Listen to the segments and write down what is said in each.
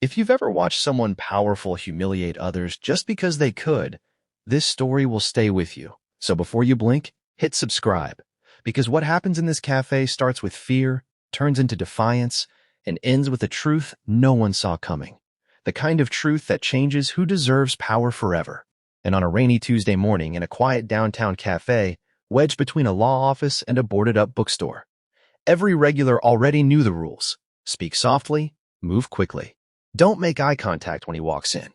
If you've ever watched someone powerful humiliate others just because they could, this story will stay with you. So before you blink, hit subscribe. Because what happens in this cafe starts with fear, turns into defiance, and ends with a truth no one saw coming. The kind of truth that changes who deserves power forever. And on a rainy Tuesday morning in a quiet downtown cafe, wedged between a law office and a boarded-up bookstore, every regular already knew the rules. Speak softly, move quickly. Don't make eye contact when he walks in,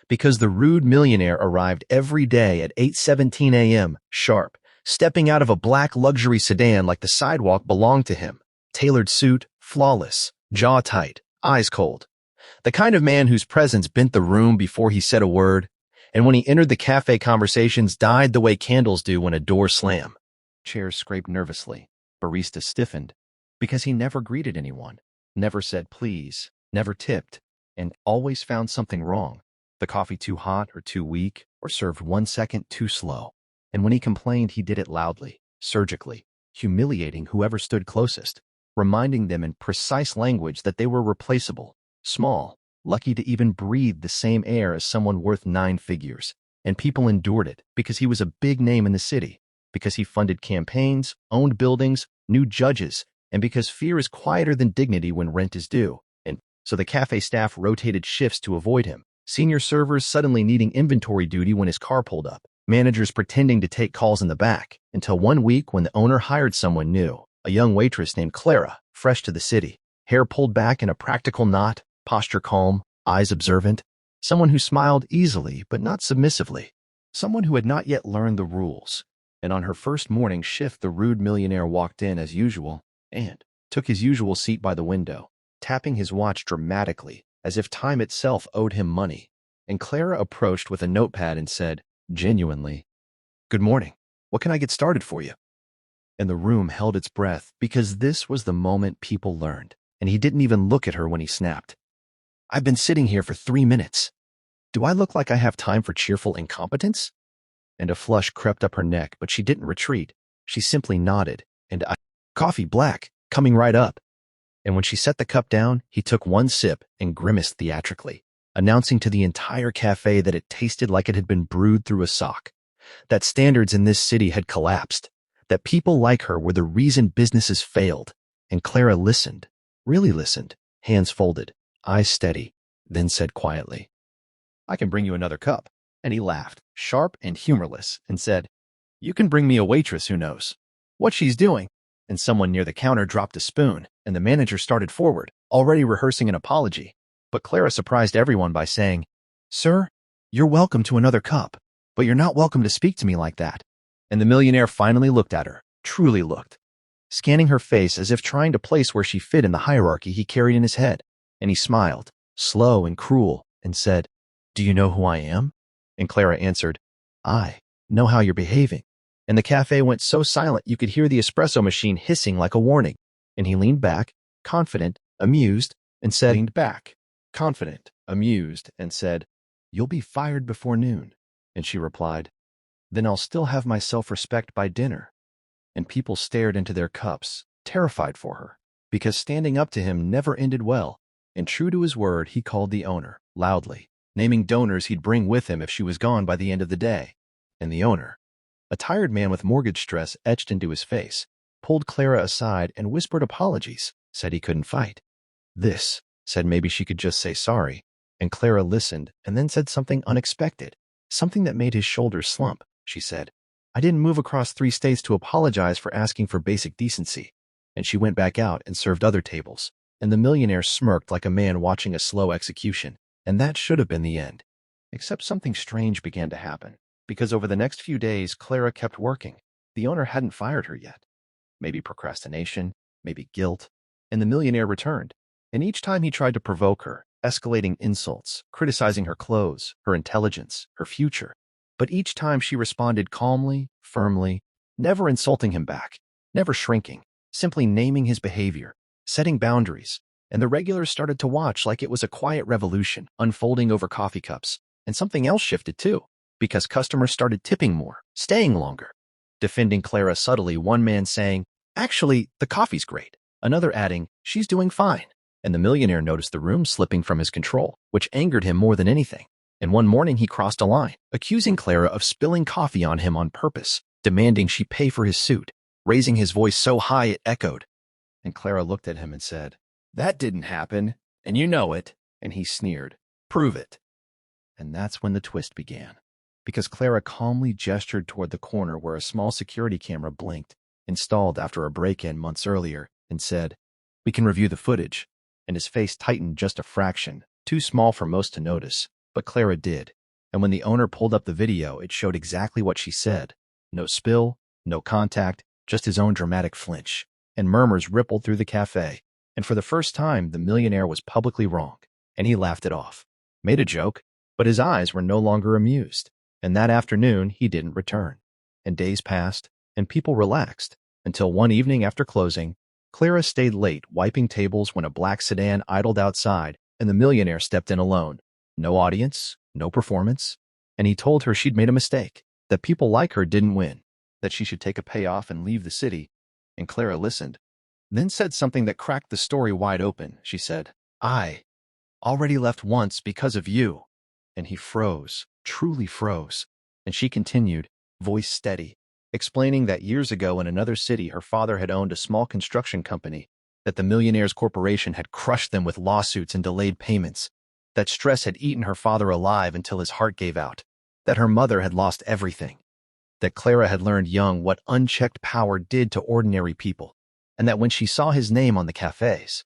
because the rude millionaire arrived every day at 8:17 a.m. sharp, stepping out of a black luxury sedan like the sidewalk belonged to him. Tailored suit, flawless, jaw tight, eyes cold. The kind of man whose presence bent the room before he said a word, and when he entered the cafe, conversations died the way candles do when a door slams. Chairs scraped nervously. Barista stiffened, because he never greeted anyone, never said please, never tipped, and always found something wrong. The coffee too hot or too weak, or served 1 second too slow. And when he complained, he did it loudly, surgically, humiliating whoever stood closest, reminding them in precise language that they were replaceable, small, lucky to even breathe the same air as someone worth 9 figures. And people endured it because he was a big name in the city, because he funded campaigns, owned buildings, knew judges, and because fear is quieter than dignity when rent is due. And so the cafe staff rotated shifts to avoid him, senior servers suddenly needing inventory duty when his car pulled up, managers pretending to take calls in the back, until one week when the owner hired someone new, a young waitress named Clara, fresh to the city, hair pulled back in a practical knot, posture calm, eyes observant, someone who smiled easily but not submissively, someone who had not yet learned the rules. And on her first morning shift, the rude millionaire walked in as usual and took his usual seat by the window, tapping his watch dramatically, as if time itself owed him money. And Clara approached with a notepad and said, genuinely, "Good morning. What can I get started for you?" And the room held its breath, because this was the moment people learned, and he didn't even look at her when he snapped. "I've been sitting here for 3 minutes. Do I look like I have time for cheerful incompetence?" And a flush crept up her neck, but she didn't retreat. She simply nodded, and "Coffee black, coming right up." And when she set the cup down, he took one sip and grimaced theatrically, announcing to the entire cafe that it tasted like it had been brewed through a sock, that standards in this city had collapsed, that people like her were the reason businesses failed. And Clara listened, really listened, hands folded, eyes steady, then said quietly, "I can bring you another cup." And he laughed, sharp and humorless, and said, "You can bring me a waitress who knows what she's doing." And someone near the counter dropped a spoon, and the manager started forward, already rehearsing an apology. But Clara surprised everyone by saying, "Sir, you're welcome to another cup, but you're not welcome to speak to me like that." And the millionaire finally looked at her, truly looked, scanning her face as if trying to place where she fit in the hierarchy he carried in his head. And he smiled, slow and cruel, and said, "Do you know who I am?" And Clara answered, "I know how you're behaving." And the cafe went so silent you could hear the espresso machine hissing like a warning. And he leaned back, confident, amused, and said, "You'll be fired before noon." And she replied, "Then I'll still have my self-respect by dinner." And people stared into their cups, terrified for her, because standing up to him never ended well. And true to his word, he called the owner, loudly, naming donors he'd bring with him if she was gone by the end of the day. And the owner, a tired man with mortgage stress etched into his face, pulled Clara aside and whispered apologies, said he couldn't fight. This, said maybe she could just say sorry. And Clara listened and then said something unexpected, something that made his shoulders slump. She said, "I didn't move across 3 states to apologize for asking for basic decency." And she went back out and served other tables. And the millionaire smirked like a man watching a slow execution. And that should have been the end. Except something strange began to happen, because over the next few days, Clara kept working. The owner hadn't fired her yet. Maybe procrastination, maybe guilt. And the millionaire returned. And each time he tried to provoke her, escalating insults, criticizing her clothes, her intelligence, her future. But each time she responded calmly, firmly, never insulting him back, never shrinking, simply naming his behavior, setting boundaries. And the regulars started to watch like it was a quiet revolution unfolding over coffee cups. And something else shifted too, because customers started tipping more, staying longer. Defending Clara subtly, one man saying, "Actually, the coffee's great." Another adding, "She's doing fine." and the millionaire noticed the room slipping from his control, which angered him more than anything. And one morning he crossed a line, accusing Clara of spilling coffee on him on purpose, demanding she pay for his suit, raising his voice so high it echoed. And Clara looked at him and said, "That didn't happen, and you know it." And he sneered, "Prove it." And that's when the twist began, because Clara calmly gestured toward the corner where a small security camera blinked, installed after a break-in months earlier, and said, "We can review the footage." And his face tightened just a fraction, too small for most to notice, but Clara did. And when the owner pulled up the video, it showed exactly what she said. No spill, no contact, just his own dramatic flinch. And murmurs rippled through the cafe. And for the first time, the millionaire was publicly wrong, and he laughed it off, made a joke, but his eyes were no longer amused. And that afternoon, he didn't return. And days passed, and people relaxed, until one evening after closing, Clara stayed late wiping tables when a black sedan idled outside, and the millionaire stepped in alone. No audience, no performance, and he told her she'd made a mistake, that people like her didn't win, that she should take a payoff and leave the city. And Clara listened, then said something that cracked the story wide open. She said, "I already left once because of you." And he froze, truly froze. And she continued, voice steady, explaining that years ago in another city her father had owned a small construction company, that the millionaire's corporation had crushed them with lawsuits and delayed payments, that stress had eaten her father alive until his heart gave out, that her mother had lost everything, that Clara had learned young what unchecked power did to ordinary people, and that when she saw his name on the cafe's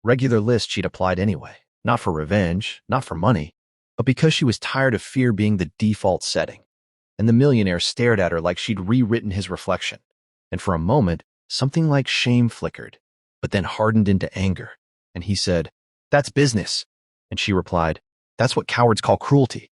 regular list, she'd applied anyway, not for revenge, not for money, but because she was tired of fear being the default setting. And the millionaire stared at her like she'd rewritten his reflection. And for a moment, something like shame flickered, but then hardened into anger. And he said, "That's business." And she replied, "That's what cowards call cruelty."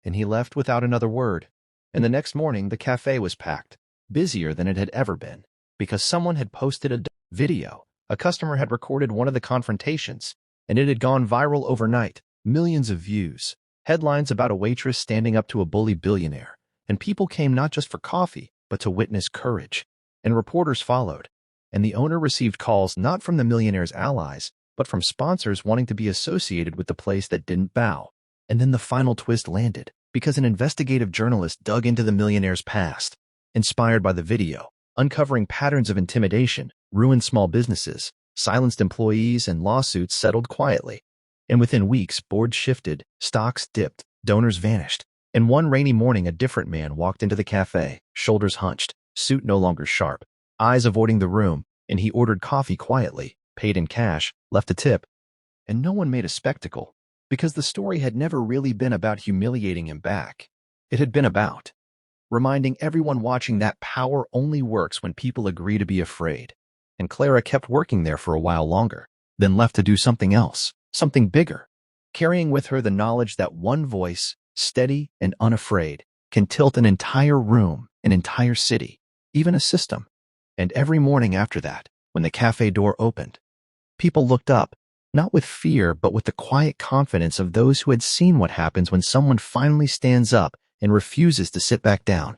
And he left without another word. And the next morning, the cafe was packed, busier than it had ever been, because someone had posted a video. A customer had recorded one of the confrontations, and it had gone viral overnight. Millions of views, headlines about a waitress standing up to a bully billionaire, and people came not just for coffee, but to witness courage. And reporters followed, and the owner received calls not from the millionaire's allies, but from sponsors wanting to be associated with the place that didn't bow. And then the final twist landed, because an investigative journalist dug into the millionaire's past, inspired by the video, uncovering patterns of intimidation, ruined small businesses, silenced employees, and lawsuits settled quietly. And within weeks, boards shifted, stocks dipped, donors vanished. And one rainy morning, a different man walked into the cafe, shoulders hunched, suit no longer sharp, eyes avoiding the room, and he ordered coffee quietly, paid in cash, left a tip. And no one made a spectacle, because the story had never really been about humiliating him back. It had been about reminding everyone watching that power only works when people agree to be afraid. And Clara kept working there for a while longer, then left to do something else, something bigger, carrying with her the knowledge that one voice, steady and unafraid, can tilt an entire room, an entire city, even a system. And every morning after that, when the cafe door opened, people looked up, not with fear, but with the quiet confidence of those who had seen what happens when someone finally stands up and refuses to sit back down.